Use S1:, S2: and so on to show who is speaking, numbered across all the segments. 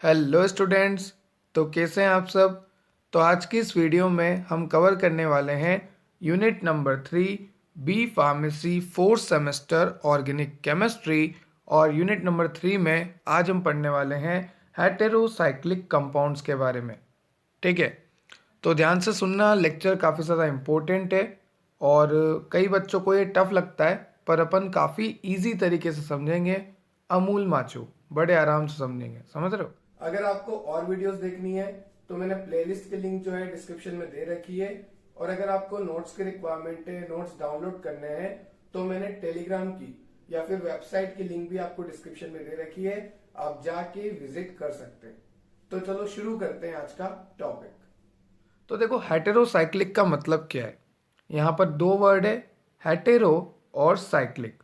S1: Hello students. तो कैसे हैं आप सब। तो आज की इस वीडियो में हम कवर करने वाले हैं unit number 3 B pharmacy fourth semester organic chemistry. और यूनिट नंबर 3 में आज हम पढ़ने वाले हैं हेटेरोसाइक्लिक कंपाउंड्स के बारे में। ठीक है, तो ध्यान से सुनना, लेक्चर काफ़ी ज़्यादा इम्पोर्टेंट है और कई बच्चों को ये टफ लगता है, पर अपन काफ़ी इजी तरीके से समझेंगे। अमूल माचो बड़े आराम से समझेंगे, समझ रहे हो। अगर आपको और वीडियोस देखनी है तो मैंने प्लेलिस्ट की लिंक जो है डिस्क्रिप्शन में दे रखी है। और अगर आपको नोट्स की रिक्वायरमेंट है, नोट्स डाउनलोड करने हैं, तो मैंने टेलीग्राम की या फिर वेबसाइट की लिंक भी आपको डिस्क्रिप्शन में दे रखी है। आप जाके विजिट कर सकते हैं। तो चलो शुरू करते हैं आज का टॉपिक। तो देखो, हेटेरोसाइक्लिक का मतलब क्या है। यहाँ पर दो वर्ड है, हेटेरो और साइक्लिक।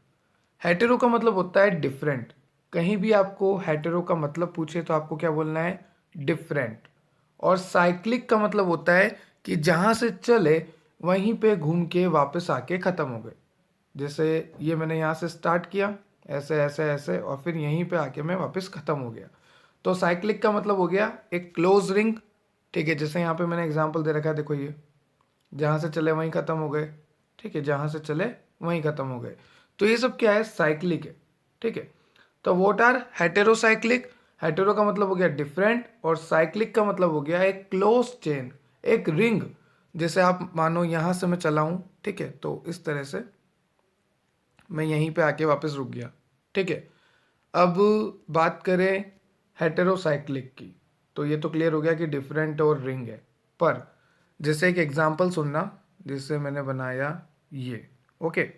S1: हेटेरो का मतलब होता है डिफरेंट। कहीं भी आपको हेटेरो का मतलब पूछे तो आपको क्या बोलना है, डिफरेंट। और साइक्लिक का मतलब होता है कि जहाँ से चले वहीं पे घूम के वापस आके ख़त्म हो गए। जैसे ये मैंने यहाँ से स्टार्ट किया, ऐसे ऐसे ऐसे, और फिर यहीं पे आके मैं वापस ख़त्म हो गया। तो साइक्लिक का मतलब हो गया एक क्लोज रिंग। ठीक है, जैसे यहाँ पे मैंने एग्जांपल दे रखा है, देखो ये जहाँ से चले वहीं ख़त्म हो गए। ठीक है, जहाँ से चले वहीं ख़त्म हो गए। तो ये सब क्या है, साइक्लिक है। ठीक है, तो वोट आर हेटेरोसाइक्लिक। हेटेरो का मतलब हो गया डिफरेंट और साइक्लिक का मतलब हो गया एक क्लोज चेन, एक रिंग। जैसे आप मानो यहाँ से मैं चला हूँ, ठीक है, तो इस तरह से मैं यहीं पे आके वापस रुक गया। ठीक है, अब बात करें हेटेरोसाइक्लिक की, तो ये तो क्लियर हो गया कि डिफरेंट और रिंग है। पर जैसे एक एग्जांपल सुनना, जिससे मैंने बनाया ये, ओके,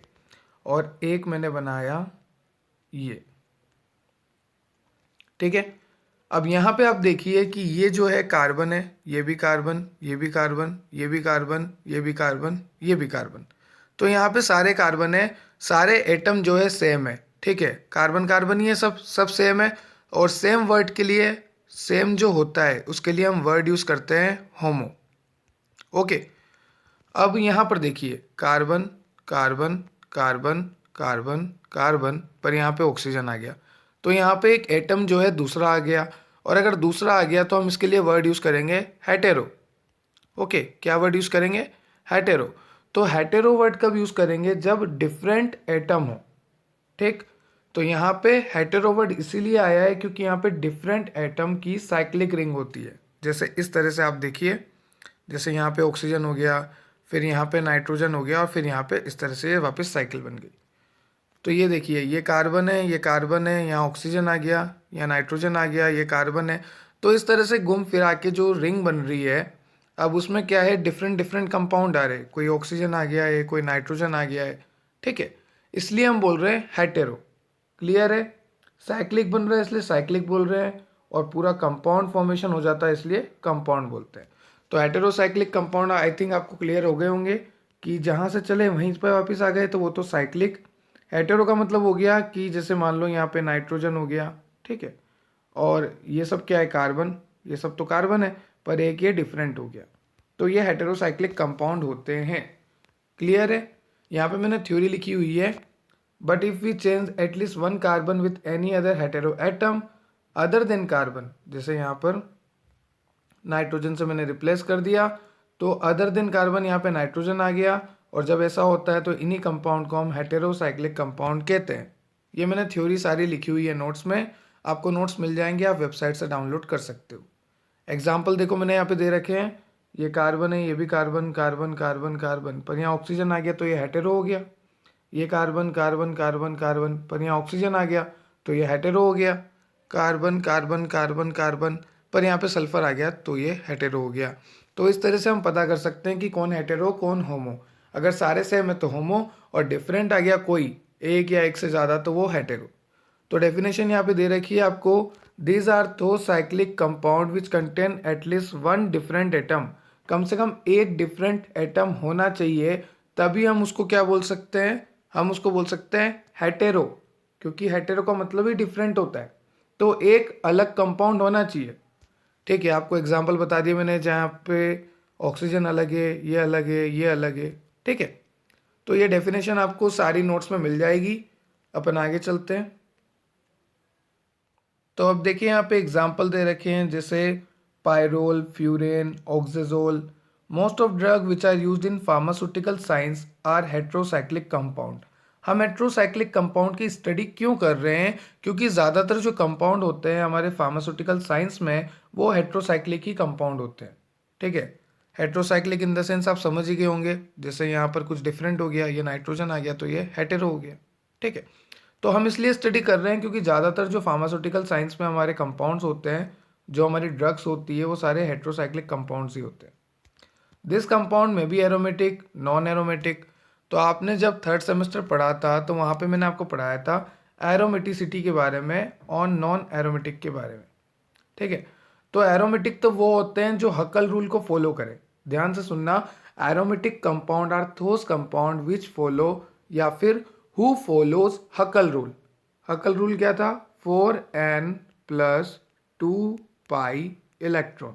S1: और एक मैंने बनाया ये। ठीक है, अब यहाँ पे आप देखिए कि ये जो है कार्बन है, ये भी कार्बन, ये भी कार्बन, ये भी कार्बन, ये भी कार्बन, ये भी कार्बन। तो यहाँ पे सारे कार्बन है, सारे एटम जो है सेम है। ठीक है, कार्बन कार्बन ही है, सब सब सेम है। और सेम वर्ड के लिए, सेम जो होता है उसके लिए हम वर्ड यूज़ करते हैं होमो। ओके, अब यहाँ पर देखिए carbon carbon carbon carbon carbon, पर यहाँ पे ऑक्सीजन आ गया। तो यहाँ पे एक एटम जो है दूसरा आ गया। और अगर दूसरा आ गया तो हम इसके लिए वर्ड यूज़ करेंगे हेटेरो। ओके, क्या वर्ड यूज़ करेंगे, हेटेरो। तो हेटेरो वर्ड कब यूज़ करेंगे, जब डिफरेंट एटम हो। ठीक, तो यहाँ पे हेटेरो वर्ड इसीलिए आया है क्योंकि यहाँ पे डिफरेंट एटम की साइक्लिक रिंग होती है। जैसे इस तरह से आप देखिए, जैसे यहाँ पे ऑक्सीजन हो गया, फिर यहाँ पे नाइट्रोजन हो गया, और फिर यहाँ पे इस तरह से ये वापस साइकिल बन गई। तो ये देखिए, ये कार्बन है, ये कार्बन है, यहाँ ऑक्सीजन आ गया, यहाँ नाइट्रोजन आ गया, ये कार्बन है। तो इस तरह से घूम फिरा के जो रिंग बन रही है, अब उसमें क्या है, डिफरेंट डिफरेंट कंपाउंड आ रहे हैं। कोई ऑक्सीजन आ गया है, कोई नाइट्रोजन आ गया है। ठीक है, इसलिए हम बोल रहे हैं हेटेरो। क्लियर है, साइक्लिक बन रहा है इसलिए साइक्लिक बोल रहे हैं, और पूरा कंपाउंड फॉर्मेशन हो जाता है इसलिए कंपाउंड बोलते हैं। तो हेटेरोसाइक्लिक कंपाउंड आई थिंक आपको क्लियर हो गए होंगे कि जहाँ से चले वहीं पर वापस आ गए, तो वो तो साइक्लिक। हेटेरो का मतलब हो गया कि जैसे मान लो यहाँ पे नाइट्रोजन हो गया, ठीक है, और ये सब क्या है, कार्बन, ये सब तो कार्बन है, पर एक ये डिफरेंट हो गया। तो ये हेटेरोसाइक्लिक कंपाउंड होते हैं। क्लियर है, यहाँ पे मैंने थ्योरी लिखी हुई है। But if we change at least one carbon with any other hetero atom other than carbon, जैसे यहाँ पर नाइट्रोजन से मैंने रिप्लेस कर दिया, तो अदर देन कार्बन यहाँ पे नाइट्रोजन आ गया। और जब ऐसा होता है तो इन्हीं कंपाउंड को हम हेटेरोसाइक्लिक कंपाउंड कहते हैं। ये मैंने थ्योरी सारी लिखी हुई है नोट्स में, आपको नोट्स मिल जाएंगे, आप वेबसाइट से डाउनलोड कर सकते हो। एग्जाम्पल देखो मैंने यहाँ पे दे रखे हैं, ये कार्बन है, ये भी कार्बन कार्बन कार्बन कार्बन, पर यहाँ ऑक्सीजन आ गया तो ये हेटेरो हो गया। ये कार्बन कार्बन कार्बन कार्बन, पर यहाँ ऑक्सीजन आ गया तो ये हेटेरो हो गया। कार्बन कार्बन कार्बन कार्बन, पर यहाँ पे सल्फर आ गया तो ये हेटेरो हो गया। तो इस तरह से हम पता कर सकते हैं कि कौन हेटेरो कौन होमो। अगर सारे सेम है तो होमो, और डिफरेंट आ गया कोई एक या एक से ज़्यादा तो वो हेटेरो। तो डेफिनेशन यहाँ पे दे रखी है आपको, these are those cyclic compound which contain at least one different atom. कम से कम एक डिफरेंट एटम होना चाहिए, तभी हम उसको क्या बोल सकते हैं, हम उसको बोल सकते हैं हेटेरो, क्योंकि हेटेरो का मतलब ही डिफरेंट होता है। तो एक अलग कंपाउंड होना चाहिए। ठीक है, आपको एग्जाम्पल बता दिए मैंने, जहाँ पे ऑक्सीजन अलग है, ये अलग है, ये अलग है। ठीक है, तो ये डेफिनेशन आपको सारी नोट्स में मिल जाएगी। अपन आगे चलते हैं। तो अब देखिए यहाँ पे एग्जाम्पल दे रखे हैं जैसे pyrrole, furan, oxazole. Most of drug which are used in pharmaceutical science are heterocyclic compound. हम हेट्रोसाइक्लिक कंपाउंड की स्टडी क्यों कर रहे हैं? क्योंकि ज़्यादातर जो कंपाउंड होते हैं हमारे फार्मास्यूटिकल साइंस में वो हेट्रोसाइक्लिक ही कंपाउंड होते हैं। ठीक है, हेट्रोसाइक्लिक इन द सेंस आप समझ ही गए होंगे, जैसे यहाँ पर कुछ डिफरेंट हो गया, ये नाइट्रोजन आ गया तो ये हेटेरो हो गया। ठीक है, तो हम इसलिए स्टडी कर रहे हैं क्योंकि ज़्यादातर जो फार्मास्यूटिकल साइंस में हमारे कंपाउंड्स होते हैं, जो हमारी ड्रग्स होती है, वो सारे हेट्रोसाइक्लिक कंपाउंड्स ही होते हैं। दिस कंपाउंड में भी एरोमेटिक, नॉन एरोमेटिक। तो आपने जब थर्ड सेमेस्टर पढ़ा था तो वहाँ पे मैंने आपको पढ़ाया था एरोमेटिसिटी के बारे में और नॉन एरोमेटिक के बारे में। ठीक है, तो एरोमेटिक तो वो होते हैं जो हकल रूल को फॉलो करें। ध्यान से सुनना, aromatic compound are those compound which follow या फिर who follows Huckel rule. Huckel rule क्या था? 4n+2 pi electron.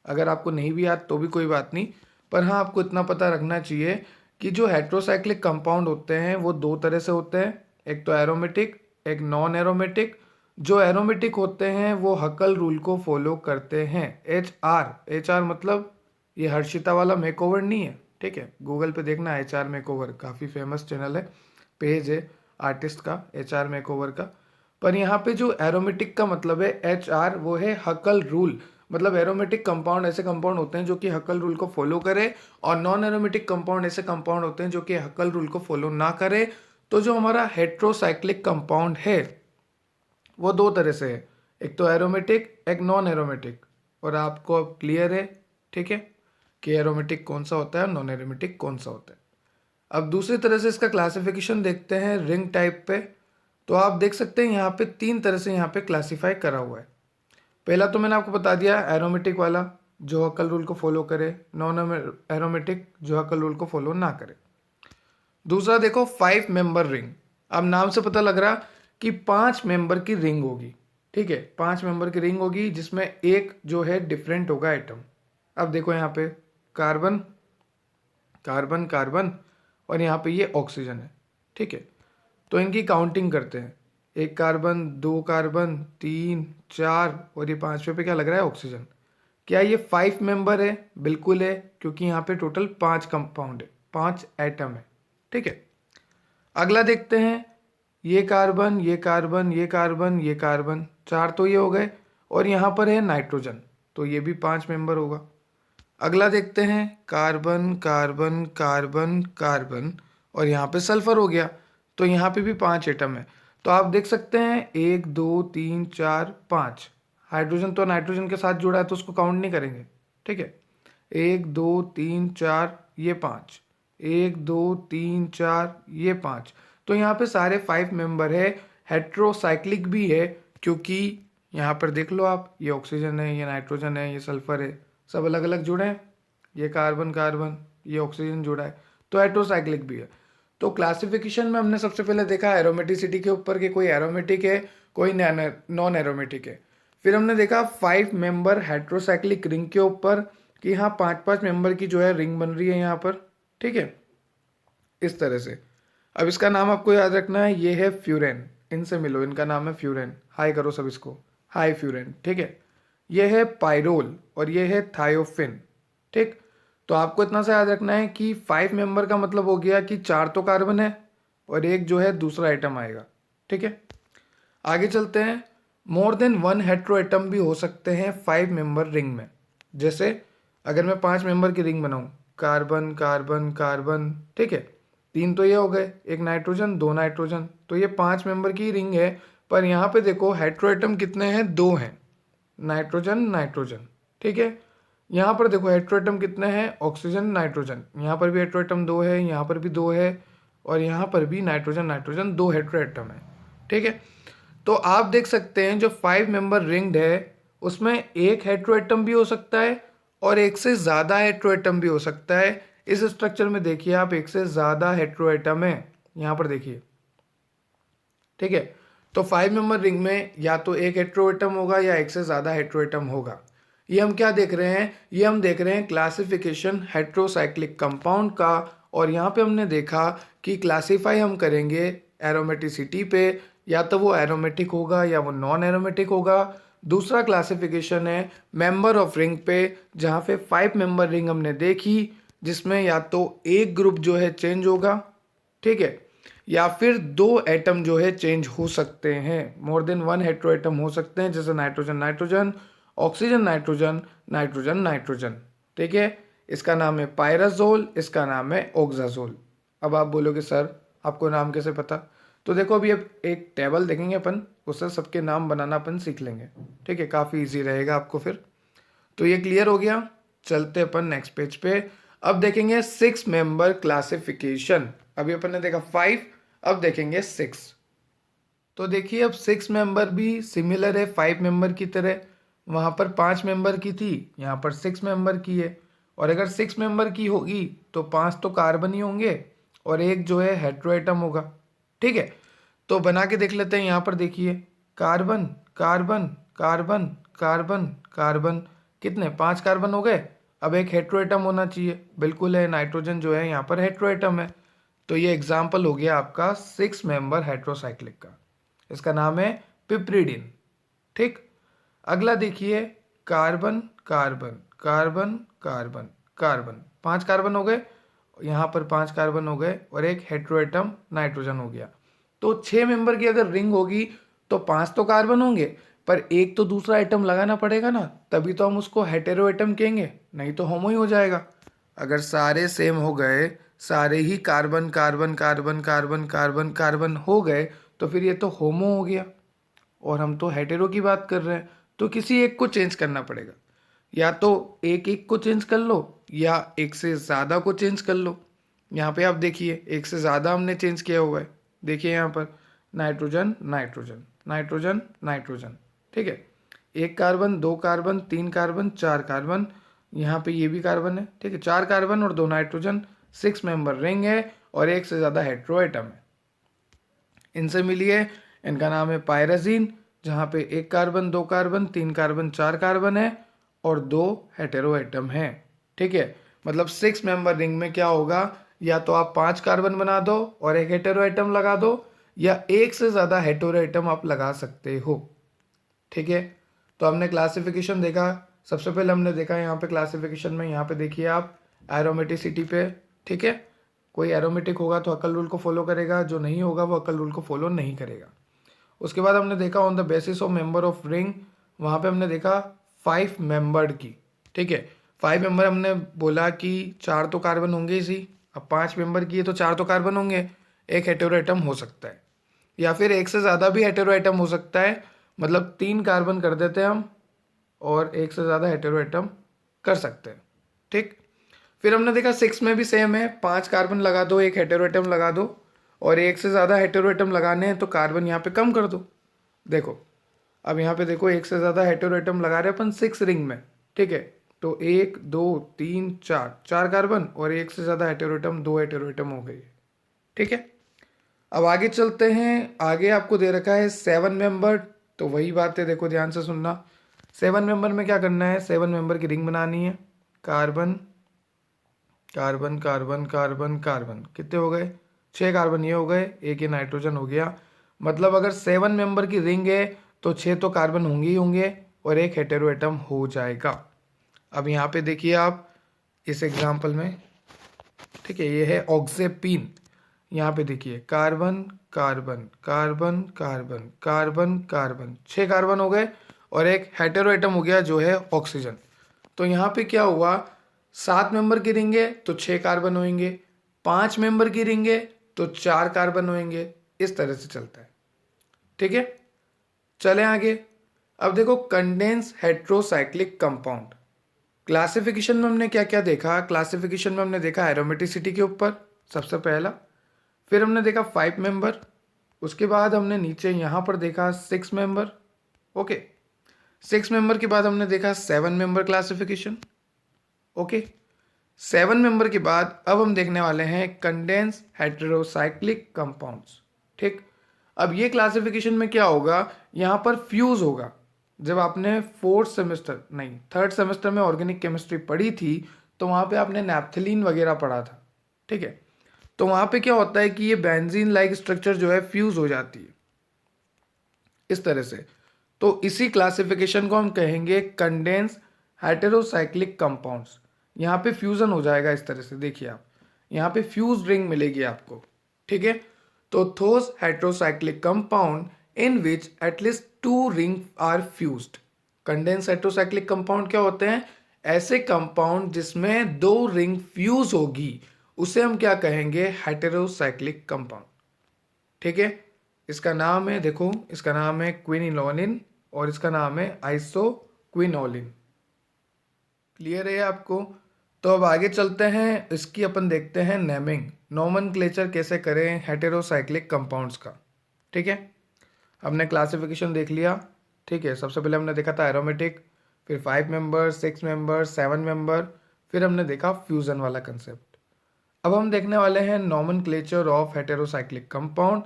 S1: अगर आपको नहीं भी याद तो भी कोई बात नहीं, पर हाँ आपको इतना पता रखना चाहिए कि जो हेट्रोसाइक्लिक कंपाउंड होते हैं वो दो तरह से होते हैं, एक तो एरोमेटिक, एक नॉन एरोमेटिक। जो एरोमेटिक होते हैं वो हकल रूल को फॉलो करते हैं। HR मतलब ये हर्षिता वाला मेकओवर नहीं है। ठीक है, गूगल पे देखना HR मेकओवर, काफ़ी फेमस चैनल है, पेज है आर्टिस्ट का, HR मेकओवर का। पर यहाँ पे जो एरोमेटिक का मतलब है HR, वो है हकल रूल। मतलब एरोमेटिक कंपाउंड ऐसे कंपाउंड होते हैं जो कि हकल रूल को फॉलो करे, और नॉन एरोमेटिक कंपाउंड ऐसे कंपाउंड होते हैं जो कि हकल रूल को फॉलो ना करे। तो जो हमारा हेट्रोसाइक्लिक कंपाउंड है वो दो तरह से है, एक तो एरोमेटिक, एक नॉन एरोमेटिक। और आपको अब क्लियर है, ठीक है, कि एरोमेटिक कौन सा होता है और नॉन एरोमेटिक कौन सा होता है। अब दूसरी तरह से इसका क्लासिफिकेशन देखते हैं रिंग टाइप पे। तो आप देख सकते हैं यहाँ पे तीन तरह से यहाँ पे क्लासीफाई करा हुआ है। पहला तो मैंने आपको बता दिया एरोमेटिक वाला, जो हकल रूल को फॉलो करे, नॉन एरोमेटिक जो हकल रूल को फॉलो ना करे। दूसरा देखो 5 मेंबर रिंग। अब नाम से पता लग रहा कि 5 मेंबर की रिंग होगी। ठीक है, 5 मेंबर की रिंग होगी जिसमें एक जो है डिफरेंट होगा एटम। अब देखो यहाँ पे कार्बन कार्बन कार्बन और यहाँ पे ये ऑक्सीजन है। ठीक है, तो इनकी काउंटिंग करते हैं, एक कार्बन, दो कार्बन, 3, 4 और ये पांचवे पे क्या लग रहा है? ऑक्सीजन। क्या ये 5 मेंबर है? बिल्कुल है, क्योंकि यहाँ पे टोटल 5 कंपाउंड है, 5 एटम है। ठीक है, अगला देखते हैं, ये कार्बन, ये कार्बन, ये कार्बन, ये कार्बन, 4 तो ये हो गए, और यहाँ पर है नाइट्रोजन, तो ये भी 5 मेंबर होगा। अगला देखते हैं, कार्बन कार्बन कार्बन कार्बन और यहाँ पे सल्फर हो गया, तो यहाँ पे भी 5 एटम है। तो आप देख सकते हैं 1 2 3 4 5। हाइड्रोजन तो नाइट्रोजन के साथ जुड़ा है तो उसको काउंट नहीं करेंगे। ठीक है, 1 2 3 4 ये 5, 1 2 3 4 ये 5। तो यहाँ पे सारे 5 मेंबर है। हेट्रोसाइक्लिक भी है क्योंकि यहाँ पर देख लो आप, ये ऑक्सीजन है, ये नाइट्रोजन है, ये सल्फर है, सब अलग अलग जुड़े हैं। ये कार्बन कार्बन, ये ऑक्सीजन जुड़ा है, तो हेट्रोसाइक्लिक भी है। तो क्लासिफिकेशन में हमने सबसे पहले देखा एरोमेटिसिटी के ऊपर कि कोई एरोमेटिक है, कोई नॉन एरोमेटिक है। फिर हमने देखा 5 मेंबर हेट्रोसाइक्लिक रिंग के ऊपर कि हाँ 5-5 मेंबर की जो है रिंग बन रही है यहाँ पर। ठीक है, इस तरह से। अब इसका नाम आपको याद रखना है, ये है फ्यूरेन। इनसे मिलो, इनका नाम है फ्यूरेन। हाई करो सब इसको, हाई फ्यूरेन। ठीक है, ये है पायरोल और ये है थायोफिन। ठीक, तो आपको इतना सा याद रखना है कि 5 मेंबर का मतलब हो गया कि 4 तो कार्बन है और एक जो है दूसरा आइटम आएगा। ठीक है, आगे चलते हैं। मोर देन 1 हेट्रो एटम भी हो सकते हैं 5 मेंबर रिंग में। जैसे अगर मैं 5 मेंबर की रिंग बनाऊं, कार्बन कार्बन कार्बन, ठीक है, 3 तो ये हो गए, एक नाइट्रोजन, 2 नाइट्रोजन, तो ये 5 मेंबर की रिंग है। पर यहाँ पे देखो हेट्रो एटम कितने हैं? 2 हैं, नाइट्रोजन नाइट्रोजन। ठीक है, यहाँ पर देखो हेट्रोएटम कितने हैं? Oxygen nitrogen. यहाँ पर भी हेट्रोएटम 2 है, यहाँ पर भी 2 है, और यहाँ पर भी नाइट्रोजन नाइट्रोजन 2 हेट्रोएटम है। ठीक है, तो आप देख सकते हैं जो 5 मेंबर रिंग्ड है उसमें एक हेट्रोएटम भी हो सकता है और एक से ज़्यादा हेट्रोएटम भी हो सकता है। इस स्ट्रक्चर में देखिए आप, एक से ज़्यादा हेट्रोएटम है, यहाँ पर देखिए। ठीक है, तो 5 मेंबर रिंग में या तो एक हेट्रोएटम होगा या एक से ज़्यादा हेट्रोएटम होगा। ये हम क्या देख रहे हैं? ये हम देख रहे हैं क्लासिफिकेशन हेट्रोसाइक्लिक कंपाउंड का। और यहाँ पे हमने देखा कि क्लासीफाई हम करेंगे एरोमेटिसिटी पे या तो वो एरोमेटिक होगा या वो नॉन एरोमेटिक होगा। दूसरा क्लासिफिकेशन है मेंबर ऑफ रिंग पे, जहाँ पे 5 मेंबर रिंग हमने देखी, जिसमें या तो एक ग्रुप जो है चेंज होगा, ठीक है, या फिर 2 एटम जो है चेंज हो सकते हैं, मोर देन 1 हेटेरो एटम हो सकते हैं, जैसे nitrogen nitrogen, oxygen nitrogen, nitrogen nitrogen, ठीक है। इसका नाम है पायराजोल, इसका नाम है ऑक्साजोल। अब आप बोलोगे सर आपको नाम कैसे पता? तो देखो अभी अब एक टेबल देखेंगे अपन, उससे सबके नाम बनाना अपन सीख लेंगे, ठीक है, काफ़ी इजी रहेगा आपको फिर। तो ये क्लियर हो गया, चलते अपन नेक्स्ट पेज पे। अब देखेंगे 6 मेंबर क्लासिफिकेशन। अभी अपन ने देखा 5, अब देखेंगे 6। तो देखिए अब 6 मेंबर भी सिमिलर है 5 मेंबर की तरह। वहाँ पर 5 मेंबर की थी, यहाँ पर 6 मेंबर की है। और अगर 6 मेंबर की होगी तो 5 तो कार्बन ही होंगे और एक जो है हेटेरो एटम होगा, ठीक है। तो बना के देख लेते हैं। यहाँ पर देखिए carbon carbon carbon carbon carbon, कितने 5 कार्बन हो गए। अब एक हेटेरो एटम होना चाहिए, बिल्कुल है, नाइट्रोजन जो है यहाँ पर हेटेरो एटम है। तो ये एग्जाम्पल हो गया आपका 6 मेंबर हेटेरोसाइक्लिक का, इसका नाम है पिप्रिडिन, ठीक। अगला देखिए carbon carbon carbon carbon carbon, 5 carbon हो गए, यहाँ पर 5 कार्बन हो गए और एक हेटेरो एटम नाइट्रोजन हो गया। तो 6 मेंबर की अगर रिंग होगी तो 5 तो कार्बन होंगे, पर एक तो दूसरा एटम लगाना पड़ेगा ना, तभी तो हम उसको हेटेरो एटम कहेंगे, नहीं तो होमो ही हो जाएगा। अगर सारे सेम हो गए, सारे ही carbon carbon carbon carbon carbon carbon हो गए, तो फिर ये तो होमो हो गया, और हम तो हेटेरो की बात कर रहे हैं। तो किसी एक को चेंज करना पड़ेगा, या तो एक एक को चेंज कर लो या एक से ज़्यादा को चेंज कर लो। यहाँ पे आप देखिए एक से ज़्यादा हमने चेंज किया हुआ है, देखिए यहाँ पर नाइट्रोजन नाइट्रोजन नाइट्रोजन नाइट्रोजन, ठीक है। एक कार्बन, 2 कार्बन, 3 कार्बन, 4 कार्बन, यहाँ पे ये भी कार्बन है, ठीक है, 4 कार्बन और 2 नाइट्रोजन, 6 मेंबर रिंग है और एक से ज़्यादा हेटेरो एटम है। इनसे मिलिए, इनका नाम है पायराजीन, जहाँ पे 1 कार्बन, 2 कार्बन, 3 कार्बन, 4 कार्बन है और 2 हेटेरो एटम है, ठीक है। मतलब 6 मेंबर रिंग में क्या होगा, या तो आप 5 कार्बन बना दो और एक हेटेरो एटम लगा दो, या एक से ज़्यादा हेटेरो एटम आप लगा सकते हो, ठीक है। तो हमने क्लासिफिकेशन देखा, सबसे पहले हमने देखा यहाँ पे क्लासिफिकेशन में, यहाँ पे देखिए आप एरोमेटिसिटी पे, ठीक है। कोई एरोमेटिक होगा तो अकल रूल को फॉलो करेगा, जो नहीं होगा वो अकल रूल को फॉलो नहीं करेगा। उसके बाद हमने देखा on the basis of member of ring, वहाँ पे हमने देखा 5 मेंबर्ड की, ठीक है। 5 मेंबर हमने बोला कि 4 तो कार्बन होंगे इसी, अब 5 मेंबर की है तो 4 तो कार्बन होंगे, एक हेटेरो एटम हो सकता है, या फिर एक से ज़्यादा भी हेटेरो एटम हो सकता है, मतलब 3 कार्बन कर देते हैं हम और एक से ज़्यादा हेटेरो एटम कर सकते हैं, ठीक। फिर हमने देखा 6 में भी सेम है, 5 कार्बन लगा दो, एक हेटेरो एटम लगा दो, और एक से ज़्यादा हेटेरो एटम लगाने हैं तो कार्बन यहाँ पे कम कर दो। देखो अब यहाँ पे देखो एक से ज़्यादा हेटेरो एटम लगा रहे हैं अपन 6 रिंग में, ठीक है। तो 1 2 3 4, 4 कार्बन और एक से ज़्यादा हेटेरो एटम, 2 हेटेरो एटम हो गई, ठीक है। अब आगे चलते हैं, आगे आपको दे रखा है 7 मेंबर, तो वही बात है, देखो ध्यान से सुनना। 7 मेंबर में क्या करना है, 7 मेंबर की रिंग बनानी है, carbon carbon carbon carbon carbon, कितने हो गए, 6 कार्बन ये हो गए, एक ये नाइट्रोजन हो गया। मतलब अगर 7 मेंबर की रिंग है तो 6 तो कार्बन होंगे ही होंगे और एक हेटेरो एटम हो जाएगा। अब यहाँ पे देखिए आप इस एग्जाम्पल में, ठीक है, ये है ऑक्सेपिन। यहाँ पे देखिए carbon carbon carbon carbon carbon carbon, 6 carbon हो गए और एक हेटेरो एटम हो गया जो है ऑक्सीजन। तो यहाँ पे क्या हुआ, 7 मेंबर की रिंग है तो 6 कार्बन होंगे, 5 मेंबर की रिंग है तो 4 कार्बन होंगे, इस तरह से चलता है, ठीक है। चले आगे। अब देखो कंडेंस हेट्रोसाइक्लिक कंपाउंड, क्लासिफिकेशन में हमने क्या क्या देखा, क्लासिफिकेशन में हमने देखा एरोमेटिसिटी के ऊपर सबसे पहला, फिर हमने देखा 5 मेंबर, उसके बाद हमने नीचे यहाँ पर देखा 6 मेंबर, ओके। 6 मेंबर के बाद हमने देखा 7 मेंबर क्लासिफिकेशन, ओके। 7 मेंबर के बाद अब हम देखने वाले हैं कंडेंस हेटेरोसाइक्लिक कंपाउंड्स, ठीक। अब ये क्लासिफिकेशन में क्या होगा, यहाँ पर फ्यूज होगा। जब आपने 4th सेमेस्टर नहीं 3rd सेमेस्टर में ऑर्गेनिक केमिस्ट्री पढ़ी थी तो वहाँ पे आपने नैप्थलीन वगैरह पढ़ा था, ठीक है। तो वहाँ पे क्या होता है कि ये बेंजीन लाइक स्ट्रक्चर जो है फ्यूज हो जाती है, इस तरह से। तो इसी क्लासिफिकेशन को हम कहेंगे कंडेंस हेटेरोसाइक्लिक कंपाउंड्स। यहाँ पे फ्यूजन हो जाएगा इस तरह से, देखिए आप यहाँ पे फ्यूज रिंग मिलेगी आपको, ठीक है। तो those heterocyclic compound in which at least two ring are fused। Condense heterocyclic compound क्या होते हैं? ऐसे कंपाउंड जिसमें दो रिंग फ्यूज होगी उसे हम क्या कहेंगे? हेटेरोसाइक्लिक कंपाउंड, ठीक है। इसका नाम है, देखो इसका नाम है क्विनिलोनिन और इसका नाम है आइसोक्विनोलिन। क्लियर है आपको? तो अब आगे चलते हैं, इसकी अपन देखते हैं नेमिंग, नोमेनक्लेचर कैसे करें हेटेरोसाइक्लिक कंपाउंड्स का, ठीक है। हमने क्लासिफिकेशन देख लिया, ठीक है। सबसे पहले हमने देखा था एरोमेटिक, फिर 5 मेंबर, 6 मेंबर, 7 मेंबर, फिर हमने देखा फ्यूजन वाला कंसेप्ट। अब हम देखने वाले हैं नोमेनक्लेचर ऑफ हेटेरोसाइक्लिक कंपाउंड।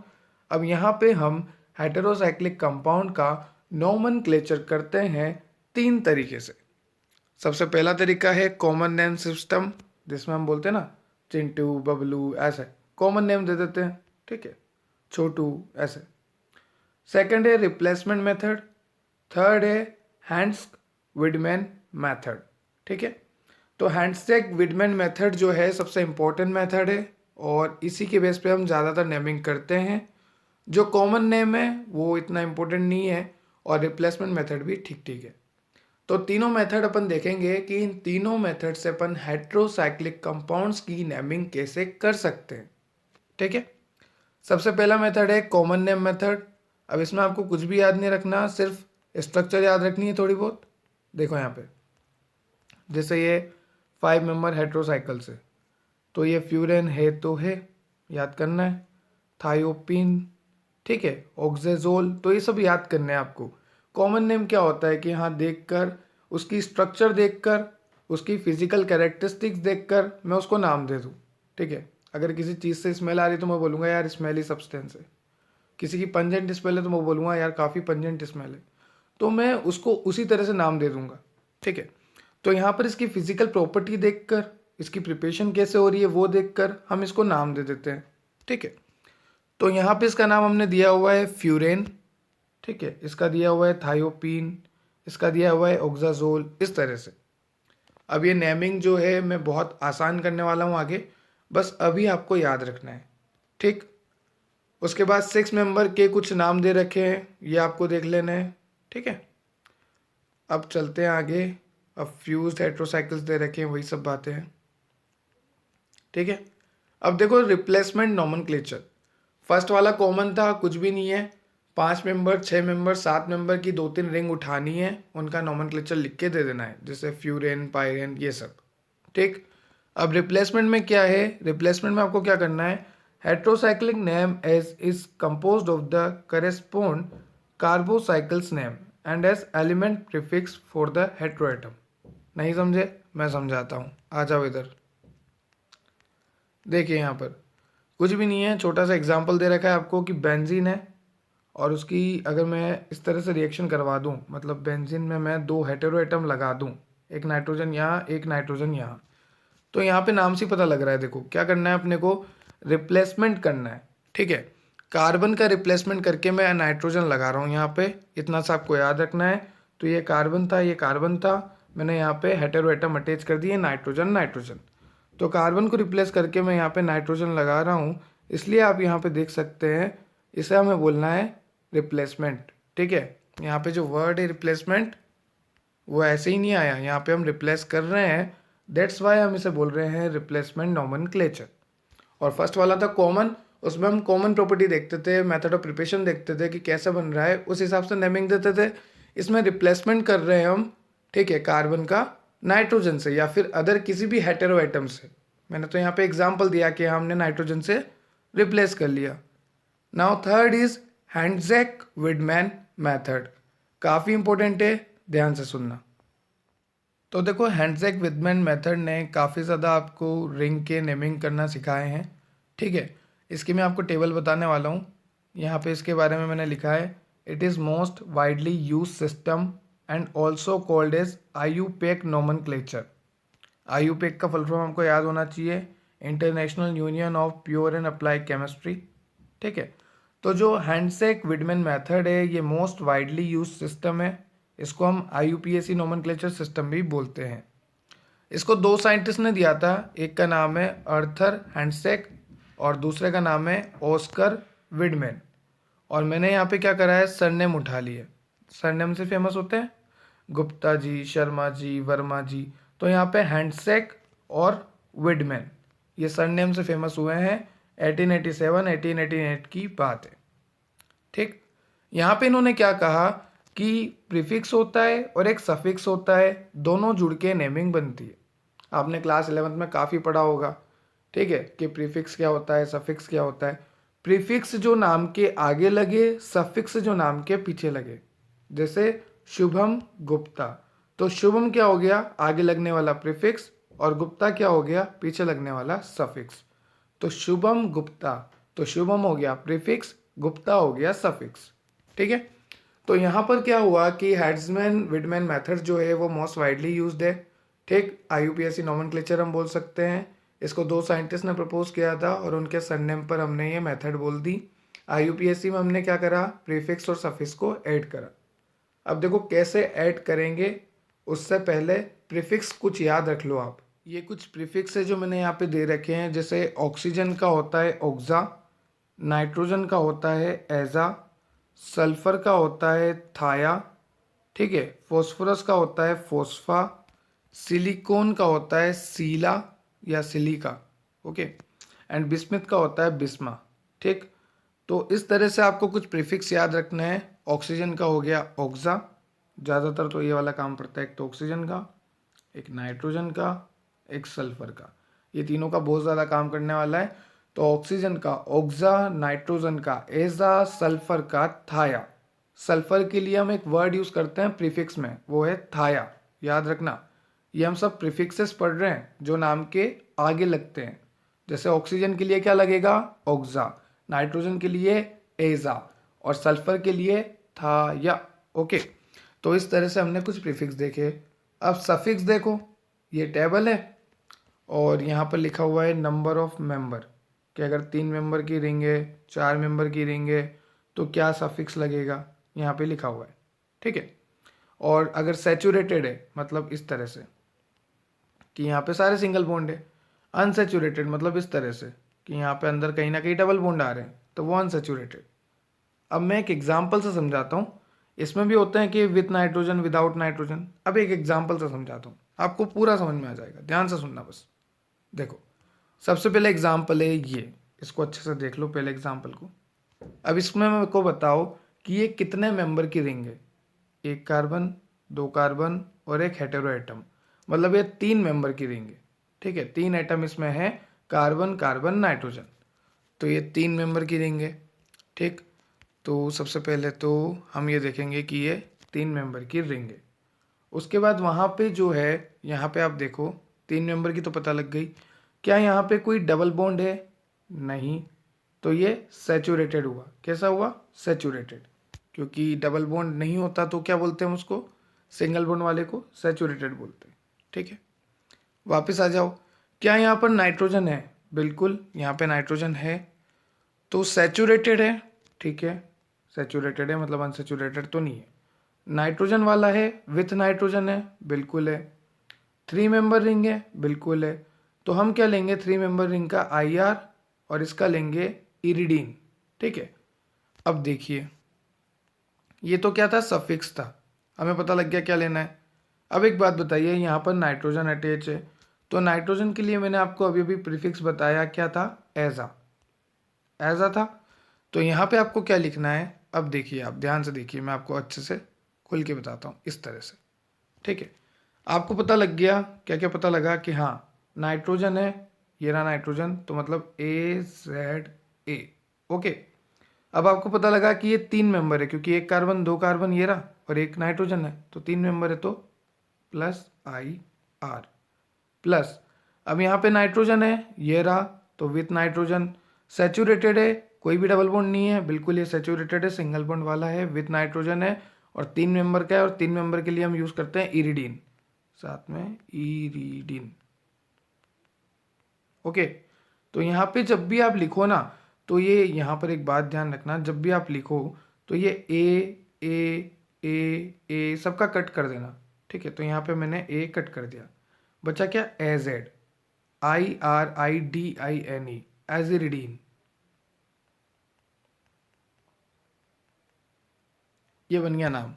S1: अब यहाँ पे हम हेटेरोसाइक्लिक कंपाउंड का नोमेनक्लेचर करते हैं 3 तरीके से। सबसे पहला तरीका है कॉमन नेम सिस्टम, जिसमें हम बोलते हैं ना चिंटू, बबलू, ऐसे कॉमन नेम दे देते हैं, ठीक है, छोटू ऐसे। सेकंड है रिप्लेसमेंट मेथड। थर्ड है हैंड्स विडमैन मेथड, ठीक है। तो हैंडस्टेक विडमैन मेथड जो है सबसे इम्पोर्टेंट मेथड है और इसी के बेस पे हम ज़्यादातर नेमिंग करते हैं। जो कॉमन नेम है वो इतना इम्पोर्टेंट नहीं है और रिप्लेसमेंट मेथड भी ठीक ठीक है। तो तीनों मेथड अपन देखेंगे कि इन तीनों मेथड से अपन हेटेरोसाइक्लिक कंपाउंड्स की नेमिंग कैसे कर सकते हैं, ठीक है। सबसे पहला मेथड है कॉमन नेम मेथड। अब इसमें आपको कुछ भी याद नहीं रखना, सिर्फ स्ट्रक्चर याद रखनी है थोड़ी बहुत। देखो यहाँ पे जैसे ये 5 मेंबर हेटेरोसाइकल्स है, तो ये फ्यूरेन है तो है, याद करना है। थायोपिन, ठीक है, ऑक्जेजोल, तो ये सब याद करने हैं आपको। कॉमन नेम क्या होता है कि हाँ देखकर, उसकी स्ट्रक्चर देखकर, उसकी फिजिकल कैरेक्टरिस्टिक्स देखकर मैं उसको नाम दे दूँ, ठीक है। अगर किसी चीज़ से स्मेल आ रही तो मैं बोलूँगा यार स्मेली सब्सटेंस है। किसी की पंजेंट स्मेल है तो मैं बोलूँगा यार काफ़ी पंजेंट स्मेल है। तो मैं उसको उसी तरह से नाम दे दूँगा, ठीक है। तो यहाँ पर इसकी फिजिकल प्रॉपर्टी देखकर, इसकी प्रिपरेशन कैसे हो रही है वो देखकर हम इसको नाम दे देते हैं, ठीक है। तो यहाँ पे इसका नाम हमने दिया हुआ है फ्यूरेन, ठीक है, इसका दिया हुआ है थायोपीन, इसका दिया हुआ है ऑक्साजोल, इस तरह से। अब ये नेमिंग जो है मैं बहुत आसान करने वाला हूँ आगे, बस अभी आपको याद रखना है, ठीक। उसके बाद 6 मेंबर के कुछ नाम दे रखे हैं, ये आपको देख लेना है, ठीक है। अब चलते हैं आगे। अब फ्यूज्ड हेटेरोसाइकल्स दे रखे हैं, वही सब बातें हैं, ठीक है। अब देखो रिप्लेसमेंट नोमेनक्लेचर, फर्स्ट वाला कॉमन था, कुछ भी नहीं है। 5 मेंबर, 6 मेंबर, 7 मेंबर की 2-3 रिंग उठानी है, उनका नोमेनक्लेचर लिख के दे देना है, जैसे फ्यूरेन, पायरेन, ये सब, ठीक। अब रिप्लेसमेंट में क्या है? रिप्लेसमेंट में आपको क्या करना है? Heterocyclic name as is composed of the correspond carbocycles name and as element prefix for the heteroatom. नहीं समझे? मैं समझाता हूँ, आ जाओ इधर। देखिए यहाँ पर कुछ भी नहीं है, छोटा सा एग्जांपल दे रखा है आपको कि बेंजीन है और उसकी अगर मैं इस तरह से रिएक्शन करवा दूँ, मतलब बेंजीन में मैं 2 हेटेरो एटम लगा दूँ, एक नाइट्रोजन यहाँ, एक नाइट्रोजन यहाँ, तो यहाँ पे नाम से पता लग रहा है। देखो क्या करना है अपने को, रिप्लेसमेंट करना है, ठीक है। कार्बन का रिप्लेसमेंट करके मैं नाइट्रोजन लगा रहा हूँ यहाँ पे, इतना सा आपको याद रखना है। तो ये कार्बन था, ये कार्बन था, मैंने यहाँ पे हेटेरो एटम अटैच कर दिए, नाइट्रोजन नाइट्रोजन। तो कार्बन को रिप्लेस करके मैं यहाँ पे नाइट्रोजन लगा रहा हूँ, इसलिए आप यहाँ पे देख सकते हैं इसे हमें बोलना है रिप्लेसमेंट, ठीक है। यहाँ पे जो वर्ड है रिप्लेसमेंट वो ऐसे ही नहीं आया, यहाँ पे हम रिप्लेस कर रहे हैं, दैट्स वाई हम इसे बोल रहे हैं रिप्लेसमेंट नोमेनक्लेचर। और फर्स्ट वाला था कॉमन, उसमें हम कॉमन प्रॉपर्टी देखते थे, मेथड ऑफ प्रिपरेशन देखते थे कि कैसे बन रहा है, उस हिसाब से नेमिंग देते थे। इसमें रिप्लेसमेंट कर रहे हैं हम, ठीक है, कार्बन का नाइट्रोजन से या फिर अदर किसी भी हेटेरो एटम से। मैंने तो यहाँ पे एग्जांपल दिया कि हमने नाइट्रोजन से रिप्लेस कर लिया। Now third is Hantzsch Widman method, काफ़ी इंपॉर्टेंट है, ध्यान से सुनना। तो देखो हैंडजैक विडमैन मेथड ने काफ़ी ज़्यादा आपको रिंग के नेमिंग करना सिखाए हैं, ठीक है। इसकी मैं आपको टेबल बताने वाला हूँ, यहाँ पे इसके बारे में मैंने लिखा है, it is most widely use system and also called as IUPAC nomenclature. IUPAC का फुल फॉर्म हमको याद होना चाहिए, international union of pure and applied chemistry, ठीक है। तो जो हैंडशेक विडमैन मेथड है ये मोस्ट वाइडली यूज सिस्टम है। इसको हम IUPAC नोमेनक्लेचर सिस्टम भी बोलते हैं। इसको दो साइंटिस्ट ने दिया था, एक का नाम है आर्थर हैंडशेक और दूसरे का नाम है ऑस्कर विडमैन। और मैंने यहाँ पे क्या करा है, सरनेम उठा लिए। सरनेम से फेमस होते हैं गुप्ता जी, शर्मा जी, वर्मा जी। तो यहाँ पे हैंडशेक और विडमैन ये सरनेम से फेमस हुए हैं। 1887 1888 की बात है। ठीक, यहाँ पे इन्होंने क्या कहा कि प्रीफिक्स होता है और एक सफिक्स होता है, दोनों जुड़ के नेमिंग बनती है। आपने क्लास 11th में काफ़ी पढ़ा होगा, ठीक है, कि प्रीफिक्स क्या होता है, सफिक्स क्या होता है। प्रीफिक्स जो नाम के आगे लगे, सफिक्स जो नाम के पीछे लगे। जैसे शुभम गुप्ता, तो शुभम क्या हो गया, आगे लगने वाला प्रीफिक्स, और गुप्ता क्या हो गया, पीछे लगने वाला सफिक्स। तो शुभम गुप्ता, तो शुभम हो गया प्रीफिक्स, गुप्ता हो गया सफिक्स। ठीक है, तो यहाँ पर क्या हुआ कि हैड्समैन विडमैन मेथड जो है वो मोस्ट वाइडली यूज्ड है। ठीक, IUPAC नोमेनक्लेचर हम बोल सकते हैं। इसको दो साइंटिस्ट ने प्रपोज किया था और उनके सरनेम पर हमने ये मेथड बोल दी। IUPAC में हमने क्या करा, प्रीफिक्स और सफिक्स को ऐड करा। अब देखो कैसे ऐड करेंगे, उससे पहले प्रीफिक्स कुछ याद रख लो आप। ये कुछ प्रीफिक्स है जो मैंने यहाँ पे दे रखे हैं। जैसे ऑक्सीजन का होता है ऑक्सा, नाइट्रोजन का होता है एजा, सल्फर का होता है थाया, ठीक है, फॉस्फोरस का होता है फोस्फा, सिलिकॉन का होता है सीला या सिलिका, ओके, एंड बिस्मिथ का होता है बिस्मा। ठीक, तो इस तरह से आपको कुछ प्रीफिक्स याद रखना है। ऑक्सीजन का हो गया ऑक्सा, ज़्यादातर तो ये वाला काम पड़ता है, एक तो ऑक्सीजन का, एक नाइट्रोजन का, एक सल्फर का। ये तीनों का बहुत ज़्यादा काम करने वाला है। तो ऑक्सीजन का ऑक्सा, नाइट्रोजन का एजा, सल्फर का थाया। सल्फर के लिए हम एक वर्ड यूज़ करते हैं प्रीफिक्स में, वो है थाया, याद रखना। ये हम सब प्रीफिक्सेस पढ़ रहे हैं जो नाम के आगे लगते हैं। जैसे ऑक्सीजन के लिए क्या लगेगा, ऑक्सा, नाइट्रोजन के लिए एजा, और सल्फर के लिए थाया। ओके, तो इस तरह से हमने कुछ प्रीफिक्स देखे। अब सफिक्स देखो, ये टेबल है और यहाँ पर लिखा हुआ है नंबर ऑफ मेंबर, कि अगर 3 मेंबर की रिंग है, 4 मेंबर की रिंग है, तो क्या सफिक्स लगेगा, यहाँ पे लिखा हुआ है। ठीक है, और अगर सैचुरेटेड है मतलब इस तरह से कि यहाँ पे सारे सिंगल बॉन्ड है। अनसैचुरेटेड मतलब इस तरह से कि यहाँ पे अंदर कहीं ना कहीं डबल बॉन्ड आ रहे हैं, तो वो अनसैचुरेटेड। अब मैं एक एग्जाम्पल से समझाता हूँ। इसमें भी होते हैं कि विथ नाइट्रोजन, विदाउट नाइट्रोजन। अब एक एग्जाम्पल से समझाता हूँ, आपको पूरा समझ में आ जाएगा, ध्यान से सुनना बस। देखो, सबसे पहले एग्जाम्पल है ये, इसको अच्छे से देख लो पहले एग्जाम्पल को। अब इसमें मेरे को बताओ कि ये कितने मेंबर की रिंग है। 1 कार्बन, 2 कार्बन और एक हेटेरो एटम, मतलब ये 3 मेंबर की रिंग है। ठीक है, 3 एटम इसमें है, कार्बन कार्बन नाइट्रोजन, तो ये 3 मेंबर की रिंग है। ठीक, तो सबसे पहले तो हम ये देखेंगे कि ये 3 मेंबर की रिंग है। उसके बाद वहाँ पे जो है, यहाँ पे आप देखो 3 मेंबर की तो पता लग गई। क्या यहाँ पे कोई डबल बॉन्ड है, नहीं, तो ये सैचुरेटेड हुआ। कैसा हुआ, सैचुरेटेड, क्योंकि डबल बॉन्ड नहीं होता तो क्या बोलते हैं हम उसको, सिंगल बॉन्ड वाले को सैचुरेटेड बोलते हैं। ठीक है, वापस आ जाओ। क्या यहाँ पर नाइट्रोजन है, बिल्कुल यहाँ पे नाइट्रोजन है, तो सैचुरेटेड है। ठीक है, सैचुरेटेड है मतलब अनसैचुरेटेड तो नहीं है। नाइट्रोजन वाला है, विथ नाइट्रोजन है, बिल्कुल है। 3 मेंबर रिंग है, बिल्कुल है। तो हम क्या लेंगे, 3 मेंबर रिंग का IR और इसका लेंगे इरिडीन। ठीक है, अब देखिए ये तो क्या था, सफिक्स था, हमें पता लग गया क्या लेना है। अब एक बात बताइए, यहाँ पर नाइट्रोजन अटैच है, तो नाइट्रोजन के लिए मैंने आपको अभी अभी प्रीफिक्स बताया, क्या था, एजा, एजा था। तो यहाँ पे आपको क्या लिखना है, अब देखिए आप ध्यान से देखिए, मैं आपको अच्छे से खुल के बताता हूँ इस तरह से। ठीक है, आपको पता लग गया, क्या क्या पता लगा कि हाँ नाइट्रोजन है, ये रहा नाइट्रोजन, तो मतलब AZA। ओके, अब आपको पता लगा कि ये 3 मेंबर है, क्योंकि 1 कार्बन 2 कार्बन ये रहा और एक नाइट्रोजन है, तो 3 मेंबर है, तो प्लस IR प्लस। अब यहाँ पे नाइट्रोजन है, ये रहा, तो विथ नाइट्रोजन। सैचुरेटेड है, कोई भी डबल बॉन्ड नहीं है, बिल्कुल ये सैचुरेटेड है, सिंगल बॉन्ड वाला है, विथ नाइट्रोजन है और 3 मेंबर का है, और 3 मेंबर के लिए हम यूज़ करते हैं इरिडीन, साथ में इरिडीन। ओके, तो यहाँ पे जब भी आप लिखो ना, तो तो ये यहाँ पर एक बात ध्यान रखना, जब भी आप लिखो तो ये ए सबका कट कर देना, ठीक है। तो यहाँ पे मैंने ए कट कर दिया, बचा क्या, एजेड, IRIDINE, एजिरिडीन। ये बन गया नाम,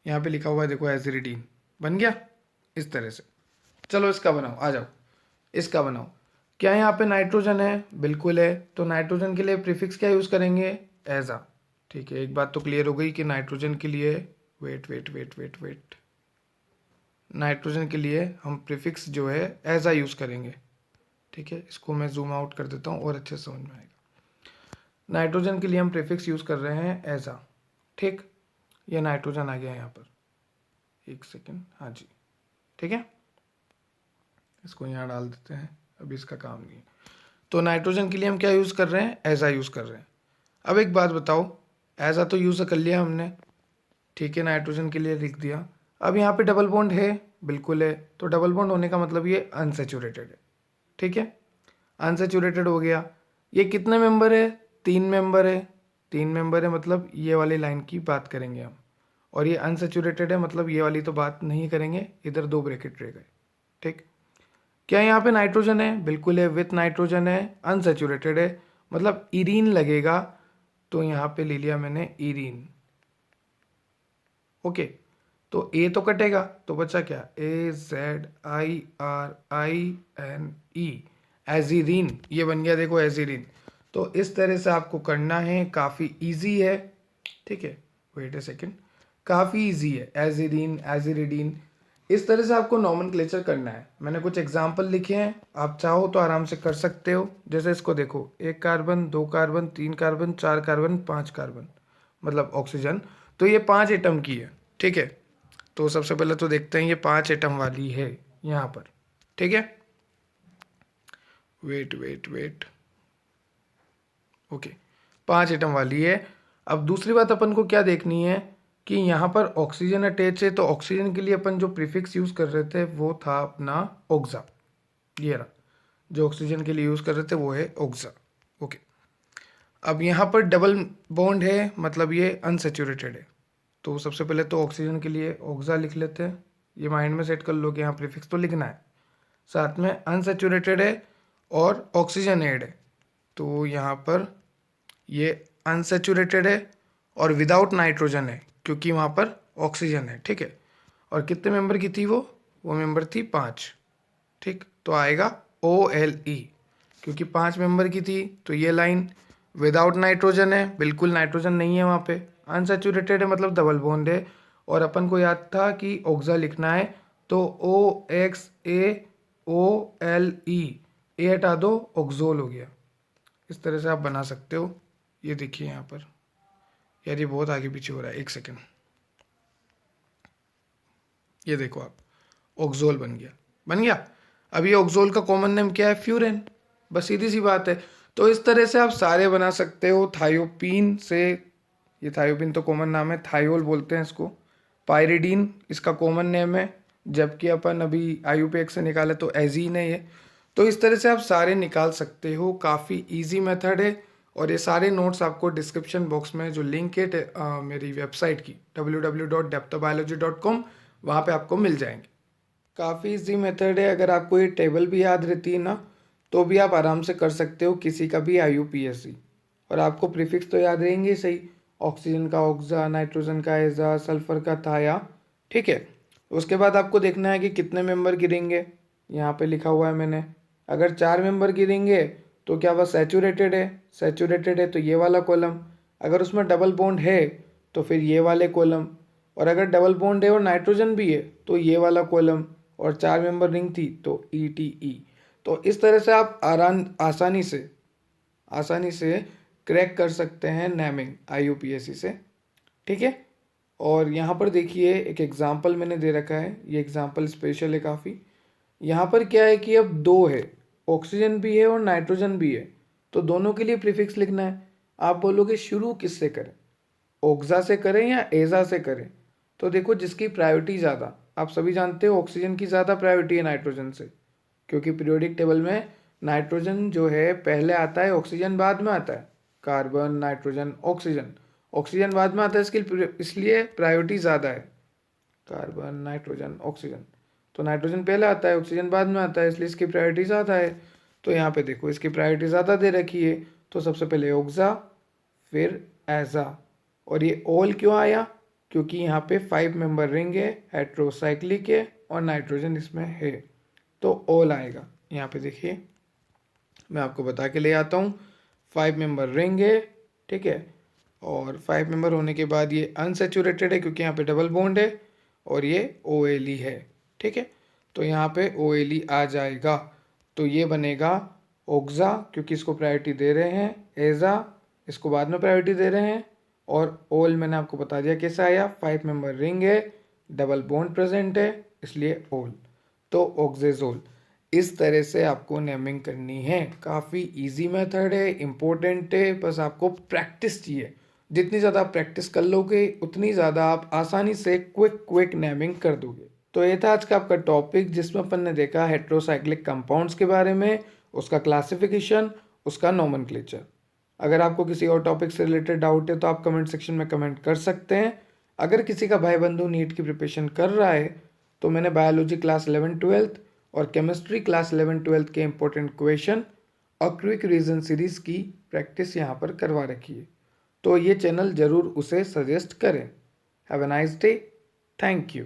S1: यहाँ पे लिखा हुआ है देखो एजिरिडीन, बन गया इस तरह से। चलो इसका बनाओ, आ जाओ इसका बनाओ। क्या यहाँ पे नाइट्रोजन है, बिल्कुल है, तो नाइट्रोजन के लिए प्रीफिक्स क्या यूज़ करेंगे, एजा, ठीक है। एक बात तो क्लियर हो गई कि नाइट्रोजन के लिए, वेट, नाइट्रोजन के लिए हम प्रीफिक्स जो है एजा यूज़ करेंगे, ठीक है। इसको मैं जूम आउट कर देता हूँ और अच्छे से समझ में आएगा। नाइट्रोजन के लिए हम प्रीफिक्स यूज़ कर रहे हैं एजा, ठीक। ये नाइट्रोजन आ गया यहाँ पर, एक सेकेंड, हाँ जी, ठीक है। इसको यहाँ डाल देते हैं, अभी इसका काम नहीं है। तो नाइट्रोजन के लिए हम क्या यूज़ कर रहे हैं, एजा यूज़ कर रहे हैं। अब एक बात बताओ, एजा तो यूज़ कर लिया हमने, ठीक है, नाइट्रोजन के लिए लिख दिया। अब यहाँ पे डबल बॉन्ड है, बिल्कुल है, तो डबल बॉन्ड होने का मतलब ये अनसेचुरेटेड है, ठीक है। अनसेचुरेटेड हो गया। ये कितने मेंबर है, 3 मेंबर है, 3 मेंबर है, मतलब ये वाली लाइन की बात करेंगे हम। और ये अनसेचुरेटेड है, मतलब ये वाली तो बात नहीं करेंगे, इधर 2 ब्रैकेट रह गए, ठीक। क्या यहाँ पे नाइट्रोजन है, बिल्कुल है, विथ नाइट्रोजन है, अनसेचुरेटेड है, मतलब इरीन लगेगा, तो यहाँ पे ले लिया मैंने इरीन, ओके। तो ए तो कटेगा, तो बचा क्या, AZIRINE, एजीरीन, ये बन गया देखो एजीरीन। तो इस तरह से आपको करना है, काफ़ी इजी है, ठीक है। वेट ए सेकेंड, काफ़ी इजी है, एजीरीन, एजिरिडीन, इस तरह से आपको नॉमेनक्लेचर करना है। मैंने कुछ एग्जाम्पल लिखे हैं, आप चाहो तो आराम से कर सकते हो। जैसे इसको देखो, 1 carbon, 2 carbon, 3 carbon, 4 carbon, 5 carbon, मतलब ऑक्सीजन। तो ये 5 एटम की है, ठीक है। तो सबसे पहले तो देखते हैं, ये 5 एटम वाली है यहाँ पर, ठीक है। वेट, ओके, 5 एटम वाली है। अब दूसरी बात अपन को क्या देखनी है कि यहाँ पर ऑक्सीजन अटैच है, तो ऑक्सीजन के लिए अपन जो प्रीफिक्स यूज़ कर रहे थे वो था अपना ऑक्सा, ये रहा, जो ऑक्सीजन के लिए यूज़ कर रहे थे वो है ऑक्सा, ओके। अब यहाँ पर डबल बॉन्ड है, मतलब ये अनसेचुरेटेड है, तो सबसे पहले तो ऑक्सीजन के लिए ऑक्सा लिख लेते हैं। ये माइंड में सेट कर लो कि यहाँ प्रीफिक्स तो लिखना है, साथ में अनसेचुरेटेड है और ऑक्सीजन ऐड है, तो यहाँ पर ये अनसेचुरेटेड है और विदाउट नाइट्रोजन है, क्योंकि वहाँ पर ऑक्सीजन है, ठीक है। और कितने मेंबर की थी वो मेंबर थी 5, ठीक। तो आएगा OLE, क्योंकि 5 मेंबर की थी, तो ये लाइन विदाउट नाइट्रोजन है, बिल्कुल नाइट्रोजन नहीं है वहाँ पे, अनसेचुरेटेड है, मतलब डबल बॉन्ड है। और अपन को याद था कि ऑक्सा लिखना है, तो OXAOLE, ए हटा दो, ऑक्सोल हो गया। इस तरह से आप बना सकते हो। ये देखिए यहाँ पर, यार ये बहुत आगे पीछे हो रहा है, एक सेकेंड, ये देखो आप, ऑक्सोल बन गया। अब ये ऑक्सोल का कॉमन नेम क्या है, फ्यूरेन, बस सीधी सी बात है। तो इस तरह से आप सारे बना सकते हो। थायोपीन से, ये थायोपीन तो कॉमन नाम है, थायोल बोलते हैं इसको। पायरिडीन इसका कॉमन नेम है, जबकि अपन अभी IUPAC से निकाले तो एजीन है ये। तो इस तरह से आप सारे निकाल सकते हो, काफ़ी इजी मेथड है। और ये सारे नोट्स आपको डिस्क्रिप्शन बॉक्स में जो लिंक है मेरी वेबसाइट की www.depthabiology.com, वहाँ पे आपको मिल जाएंगे। काफ़ी इजी मेथड है, अगर आपको ये टेबल भी याद रहती है ना, तो भी आप आराम से कर सकते हो किसी का भी IUPAC। और आपको प्रीफिक्स तो याद रहेंगे सही, ऑक्सीजन का ऑक्सा, नाइट्रोजन का एजा, सल्फर का थाया, ठीक है। उसके बाद आपको देखना है कि कितने मेंबर गिरेंगे, यहाँ पे लिखा हुआ है मैंने। अगर 4 मेंबर गिरेंगे तो क्या वह सेचूरेटेड है तो ये वाला कॉलम। अगर उसमें डबल बॉन्ड है तो फिर ये वाले कॉलम। और अगर डबल बॉन्ड है और नाइट्रोजन भी है तो ये वाला कॉलम। और 4 मेंबर रिंग थी तो ETE। तो इस तरह से आप आसानी से क्रैक कर सकते हैं नेमिंग IUPAC से, ठीक है। और यहाँ पर देखिए एक एग्जाम्पल मैंने दे रखा है, ये एग्जाम्पल स्पेशल है काफ़ी। यहाँ पर क्या है कि अब 2 है, ऑक्सीजन भी है और नाइट्रोजन भी है, तो दोनों के लिए प्रीफिक्स लिखना है। आप बोलोगे शुरू किससे करें, ऑक्सा से करें या एजा से करें? तो देखो जिसकी प्रायोरिटी ज़्यादा, आप सभी जानते हो ऑक्सीजन की ज़्यादा प्रायोरिटी है नाइट्रोजन से, क्योंकि पीरियोडिक टेबल में नाइट्रोजन जो है पहले आता है, ऑक्सीजन बाद में आता है। Carbon, nitrogen, oxygen. ऑक्सीजन बाद में आता है, इसलिए प्रायोरिटी ज़्यादा है। कार्बन, नाइट्रोजन, ऑक्सीजन, तो नाइट्रोजन पहले आता है, ऑक्सीजन बाद में आता है, इसलिए इसकी प्रायोरिटी ज़्यादा है। तो यहाँ पे देखो इसकी प्रायोरिटी ज़्यादा दे रखी है, तो सबसे पहले ओक्सा, फिर एजा। और ये ऑल क्यों आया? क्योंकि यहाँ पे 5 मेंबर रिंग है, हेट्रोसाइक्लिक है और नाइट्रोजन इसमें है, तो ऑल आएगा। यहाँ पे देखिए मैं आपको बता के ले आता हूँ। 5 मेंबर रिंग है, ठीक है, और 5 मेंबर होने के बाद ये अनसेचुरेटेड है क्योंकि यहाँ पे डबल बॉन्ड है, और ये OLE है, ठीक है। तो यहाँ पे OLE आ जाएगा, तो ये बनेगा ओक्सा क्योंकि इसको प्रायोरिटी दे रहे हैं, एजा इसको बाद में प्रायोरिटी दे रहे हैं, और ओल मैंने आपको बता दिया कैसे आया, 5 मेंबर रिंग है, डबल बॉन्ड प्रेजेंट है, इसलिए ओल, तो ऑक्जेजोल। इस तरह से आपको नेमिंग करनी है। काफ़ी इजी मेथड है, इम्पोर्टेंट है, बस आपको प्रैक्टिस चाहिए। जितनी ज़्यादा आप प्रैक्टिस कर लोगे उतनी ज़्यादा आप आसानी से क्विक नेमिंग कर दोगे। तो ये था आज का आपका टॉपिक, जिसमें अपन ने देखा हेट्रोसाइक्लिक कंपाउंड्स के बारे में, उसका क्लासिफिकेशन, उसका नोमेनक्लेचर। अगर आपको किसी और टॉपिक से रिलेटेड डाउट है तो आप कमेंट सेक्शन में कमेंट कर सकते हैं। अगर किसी का भाई बंधु नीट की प्रिपरेशन कर रहा है तो मैंने बायोलॉजी क्लास 11-12 और केमिस्ट्री क्लास 11-12 के इंपॉर्टेंट क्वेश्चन और क्विक रीजन सीरीज की प्रैक्टिस यहाँ पर करवा रखी है, तो ये चैनल ज़रूर उसे सजेस्ट करें। Have a nice day, thank you.